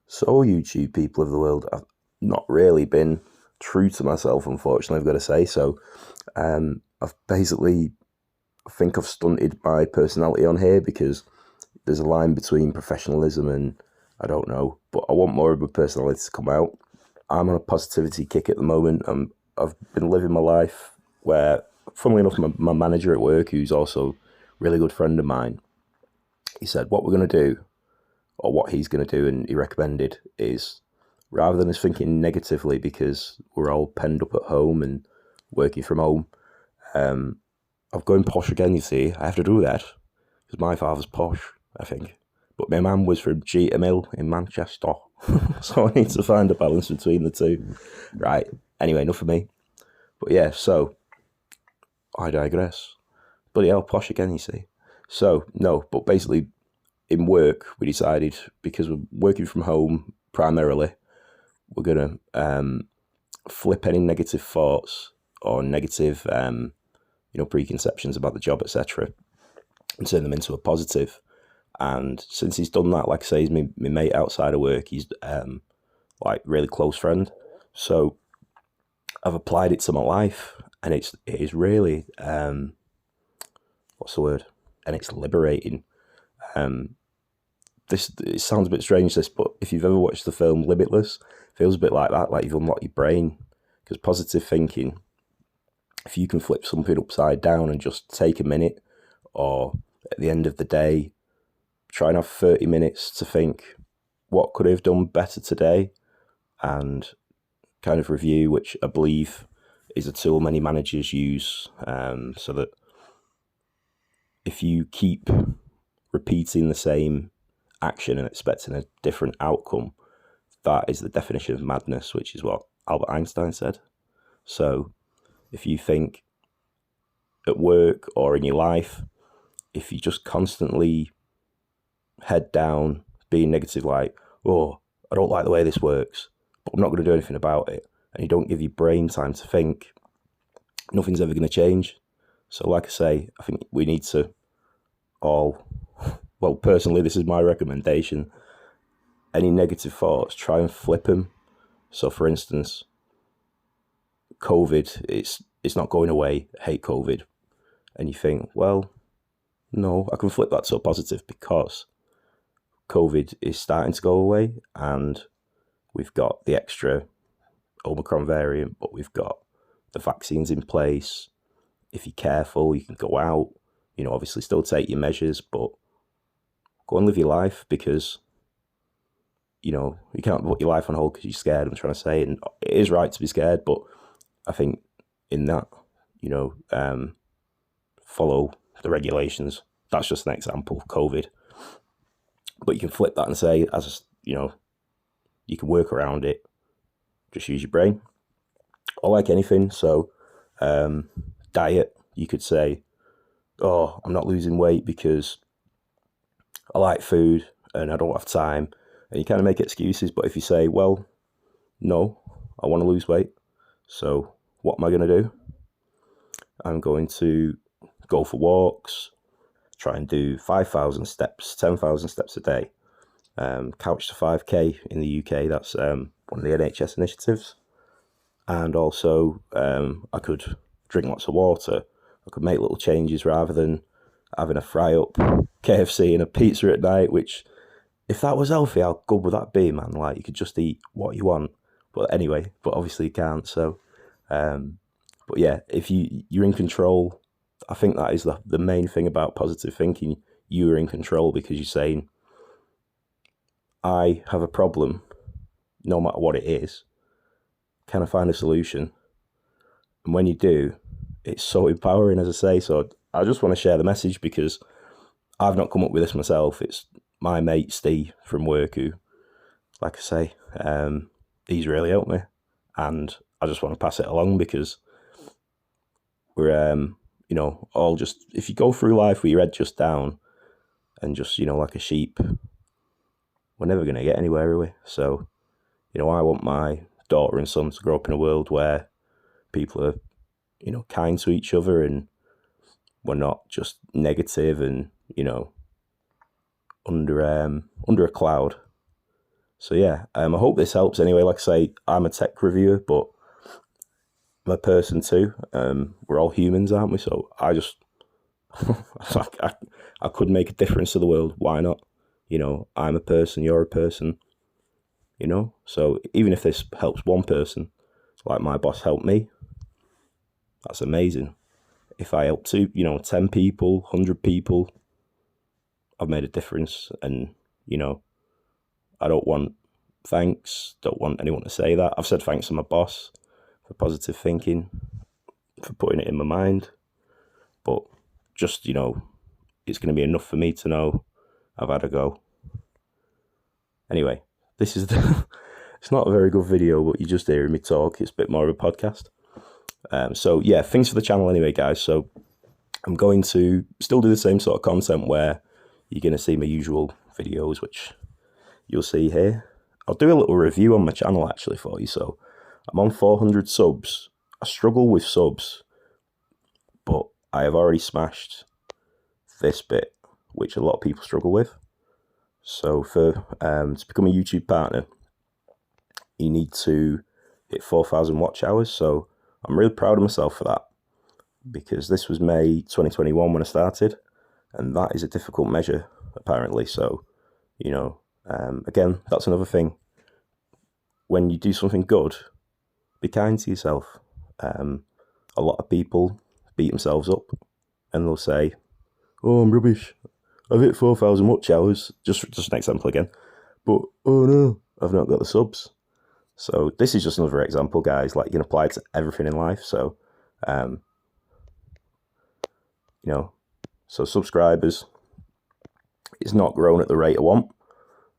So, YouTube people of the world, I've not really been true to myself, unfortunately, I've got to say. I've basically, I think I've stunted my personality on here because there's a line between professionalism and I don't know, but I want more of my personality to come out. I'm on a positivity kick at the moment. I've been living my life where, funnily enough, my manager at work, who's also a really good friend of mine, he said, what we're going to do, or what he's going to do, and he recommended is rather than us thinking negatively because we're all penned up at home and working from home, I've gone posh again, you see. I have to do that because my father's posh, I think. But my mum was from Cheetham Hill in Manchester. So I need to find a balance between the two. Right. Anyway, enough of me. But yeah, so I digress. Bloody hell, posh again, you see. So, no, but basically, in work, we decided because we're working from home primarily, we're going to flip any negative thoughts or negative, preconceptions about the job, etc., and turn them into a positive. And since he's done that, like I say, he's my mate outside of work. He's like really close friend. So I've applied it to my life, and it is really what's the word? And it's liberating. This it sounds a bit strange, this, but if you've ever watched the film Limitless, it feels a bit like that, like you've unlocked your brain. Because positive thinking, if you can flip something upside down and just take a minute, or at the end of the day, try and have 30 minutes to think, what could I have done better today? And kind of review, which I believe is a tool many managers use, so that if you keep repeating the same action and expecting a different outcome, that is the definition of madness, which is what Albert Einstein said. So if you think at work or in your life, if you just constantly head down, being negative, like, oh, I don't like the way this works, but I'm not going to do anything about it, and you don't give your brain time to think, nothing's ever going to change. So like I say, I think we need to all, well, personally, this is my recommendation. Any negative thoughts, try and flip them. So for instance, COVID, it's not going away, I hate COVID. And you think, well, no, I can flip that to a positive because COVID is starting to go away and we've got the extra Omicron variant, but we've got the vaccines in place. If you're careful, you can go out, obviously still take your measures, but go and live your life because, you can't put your life on hold because you're scared, I'm trying to say. And it is right to be scared, but I think in that, follow the regulations. That's just an example of COVID. But you can flip that and say, you can work around it. Just use your brain. Or like anything. So, diet, you could say, oh, I'm not losing weight because I like food and I don't have time. And you kind of make excuses. But if you say, well, no, I want to lose weight. So what am I going to do? I'm going to go for walks, try and do 5,000 steps, 10,000 steps a day. Couch to 5K in the UK, that's one of the NHS initiatives. And also, I could drink lots of water. I could make little changes rather than having a fry up KFC and a pizza at night, which, if that was healthy, how good would that be, man? Like, you could just eat what you want. But anyway, but obviously you can't. So, but yeah, if you're in control, I think that is the main thing about positive thinking. You are in control because you're saying, I have a problem, no matter what it is. Can I find a solution? And when you do, it's so empowering, as I say. So I just want to share the message because I've not come up with this myself. It's my mate Steve from work who, like I say, he's really helped me. And I just want to pass it along because we're, all just, if you go through life with your head just down and just, like a sheep, we're never going to get anywhere, are we? So, I want my daughter and son to grow up in a world where people are, kind to each other and we're not just negative and, under a cloud. So yeah, I hope this helps anyway. Like I say, I'm a tech reviewer, but I'm a person too. We're all humans, aren't we? So I just, I could make a difference to the world. Why not? You know, I'm a person, you're a person, you know? So even if this helps one person, like my boss helped me, that's amazing. If I help 10 people, 100 people, I've made a difference. And, you know, I don't want thanks, don't want anyone to say that. I've said thanks to my boss for positive thinking, for putting it in my mind. But just, you know, it's going to be enough for me to know I've had a go. Anyway, this is it's not a very good video, but you're just hearing me talk. It's a bit more of a podcast. So yeah, thanks for the channel anyway, guys. So I'm going to still do the same sort of content where you're going to see my usual videos, which you'll see here. I'll do a little review on my channel actually for you. So I'm on 400 subs. I struggle with subs, but I have already smashed this bit, which a lot of people struggle with. So for to become a YouTube partner, you need to hit 4,000 watch hours. So I'm really proud of myself for that, because this was May 2021 when I started, and that is a difficult measure apparently. So, you know, again, that's another thing. When you do something good, be kind to yourself. A lot of people beat themselves up and they'll say, "Oh, I'm rubbish. I've hit 4,000 watch hours." Just an example again. But, oh no, I've not got the subs. So this is just another example, guys. Like, you can apply it to everything in life. So, you know, so subscribers, it's not grown at the rate I want.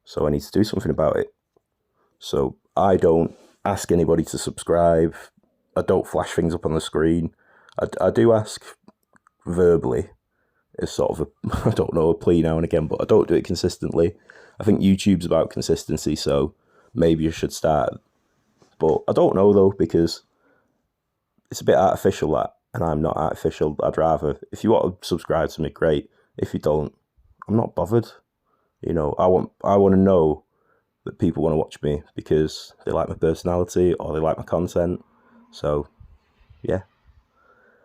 So I need to do something about it. So I don't ask anybody to subscribe. I don't flash things up on the screen. I do ask verbally. It's sort of a, I don't know, a plea now and again, but I don't do it consistently. I think YouTube's about consistency, so maybe you should start. But I don't know though, because it's a bit artificial, that, and I'm not artificial. I'd rather, if you want to subscribe to me, great. If you don't, I'm not bothered. You know, I want to know that people want to watch me because they like my personality or they like my content. So, yeah.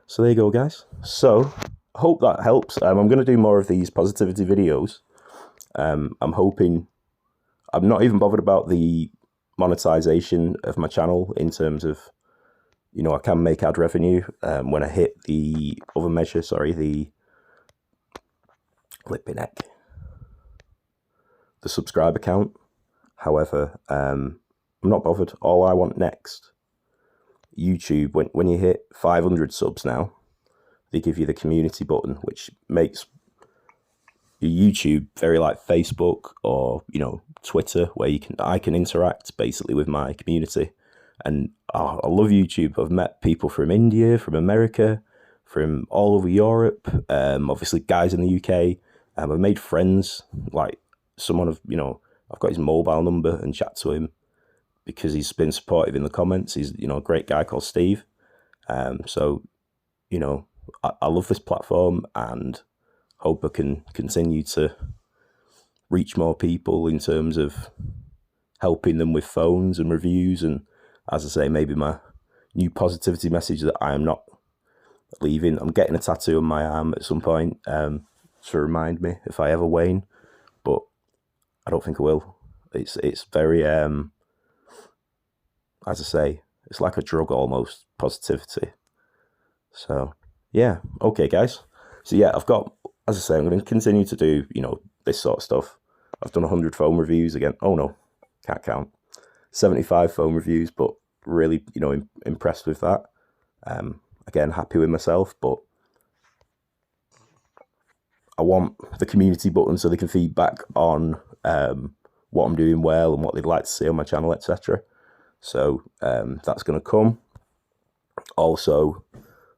So there you go, guys. So I hope that helps. I'm going to do more of these positivity videos. I'm hoping, I'm not even bothered about the monetization of my channel in terms of, you know, I can make ad revenue when I hit the other measure, the flipping heck, the subscriber count. However, I'm not bothered. All I want next, YouTube, when you hit 500 subs now, they give you the community button, which makes your YouTube very like Facebook or, you know, Twitter, where I can interact basically with my community. And I love YouTube. I've met people from India, from America, from all over Europe, obviously guys in the UK. I've made friends, like someone of, you know, I've got his mobile number and chat to him because he's been supportive in the comments. He's, you know, a great guy called Steve. So, you know, I love this platform and hope I can continue to reach more people in terms of helping them with phones and reviews. And as I say, maybe my new positivity message that I am not leaving. I'm getting a tattoo on my arm at some point to remind me if I ever wane, but I don't think I will. It's very, as I say, it's like a drug almost, positivity. So, yeah. Okay, guys. So, yeah, I've got, as I say, I'm going to continue to do, you know, this sort of stuff. I've done 100 phone reviews again. Oh, no, can't count. 75 phone reviews, but really, you know, impressed with that. Again, happy with myself, but I want the community button so they can feedback on what I'm doing well and what they'd like to see on my channel, etc. So that's going to come. Also,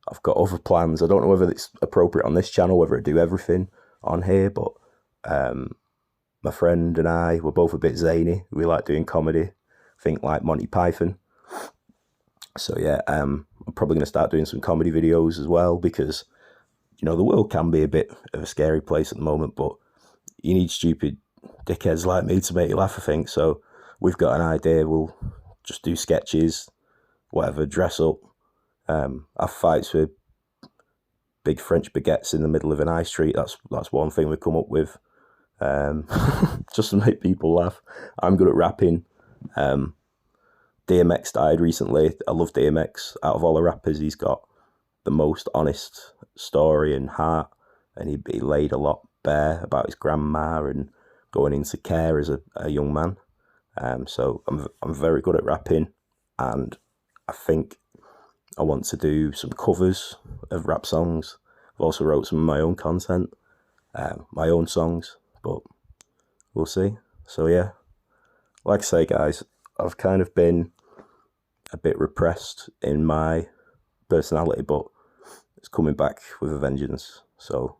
I've got other plans. I don't know whether it's appropriate on this channel, whether I do everything on here, but my friend and I, we're both a bit zany. We like doing comedy, think like Monty Python. So yeah, I'm probably going to start doing some comedy videos as well, because, you know, the world can be a bit of a scary place at the moment, but you need stupid dickheads like me to make you laugh, I think. So we've got an idea, we'll just do sketches, whatever, dress up, have fights with big French baguettes in the middle of an high street. That's one thing we come up with, just to make people laugh. I'm good at rapping. DMX died recently. I love DMX. Out of all the rappers, he's got the most honest story and heart, and he laid a lot bare about his grandma and going into care as a young man. So I'm very good at rapping, and I think I want to do some covers of rap songs. I've also wrote some of my own content, my own songs, but we'll see. So yeah, like I say, guys, I've kind of been a bit repressed in my personality, but it's coming back with a vengeance. So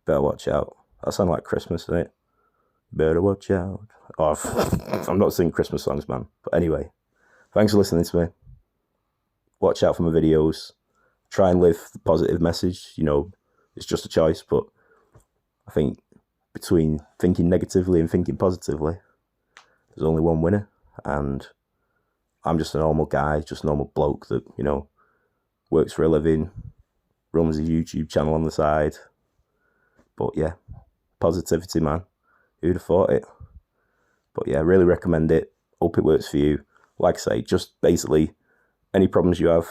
better watch out. That sounds like Christmas, doesn't it? Better watch out. Oh, I'm not singing Christmas songs, man. But anyway, thanks for listening to me. Watch out for my videos. Try and live the positive message. You know, it's just a choice, but I think between thinking negatively and thinking positively, there's only one winner. And I'm just a normal guy, just a normal bloke that, you know, works for a living, runs a YouTube channel on the side. But yeah, positivity, man. Who'd have thought it? But yeah, I really recommend it. Hope it works for you. Like I say, just basically any problems you have,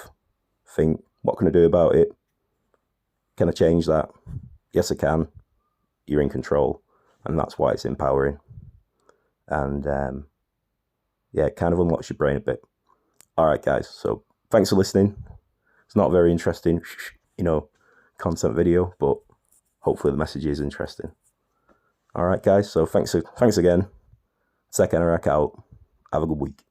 think, what can I do about it? Can I change that? Yes, I can. You're in control. And that's why it's empowering. And yeah, it kind of unlocks your brain a bit. All right, guys. So thanks for listening. It's not a very interesting, you know, content video, but hopefully the message is interesting. All right, guys. So thanks again. Tech Anorak out. Have a good week.